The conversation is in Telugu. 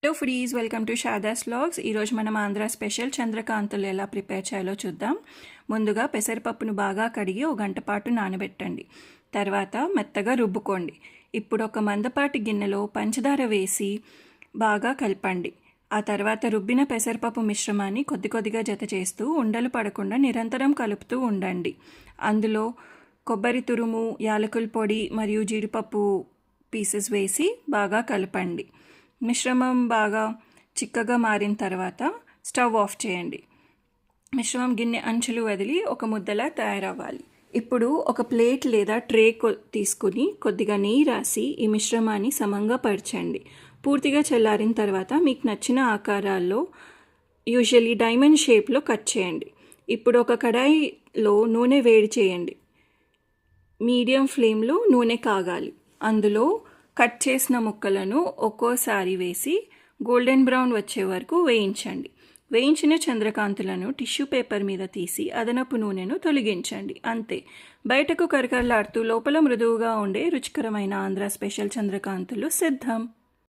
Hello friends, welcome to Shada's vlogs. ఈరోజు మనం ఆంధ్ర స్పెషల్ చంద్రకాంతులు ఎలా ప్రిపేర్ చేయాలో చూద్దాం. ముందుగా పెసరపప్పును బాగా కడిగి ఒక గంట పాటు నానబెట్టండి. తర్వాత మెత్తగా రుబ్బుకోండి. ఇప్పుడు ఒక మందపాటి గిన్నెలో పంచదార వేసి బాగా కలపండి. ఆ తర్వాత రుబ్బిన పెసరపప్పు మిశ్రమాన్ని కొద్ది కొద్దిగా జత చేస్తూ ఉండలు పడకుండా నిరంతరం కలుపుతూ ఉండండి. అందులో కొబ్బరి తురుము, యాలకుల పొడి మరియు జీడిపప్పు పీసెస్ వేసి బాగా కలపండి. మిశ్రమం బాగా చిక్కగా మారిన తర్వాత స్టవ్ ఆఫ్ చేయండి. మిశ్రమం గిన్నె అంచులు వదిలి ఒక ముద్దలా తయారవ్వాలి. ఇప్పుడు ఒక ప్లేట్ లేదా ట్రే తీసుకుని కొద్దిగా నెయ్యి రాసి ఈ మిశ్రమాన్ని సమంగా పరచండి. పూర్తిగా చల్లారిన తర్వాత మీకు నచ్చిన ఆకారాల్లో, యూజువల్లీ డైమండ్ షేప్లో కట్ చేయండి. ఇప్పుడు ఒక కడాయిలో నూనె వేడి చేయండి. మీడియం ఫ్లేమ్లో నూనె కాగాలి. అందులో కట్ చేసిన ముక్కలను ఒక్కోసారి వేసి గోల్డెన్ బ్రౌన్ వచ్చే వరకు వేయించండి. వేయించిన చంద్రకాంతులను టిష్యూ పేపర్ మీద తీసి అదనపు నూనెను తొలగించండి. అంతే, బయటకు కరకరలాడుతూ లోపల మృదువుగా ఉండే రుచికరమైన ఆంధ్ర స్పెషల్ చంద్రకాంతులు సిద్ధం.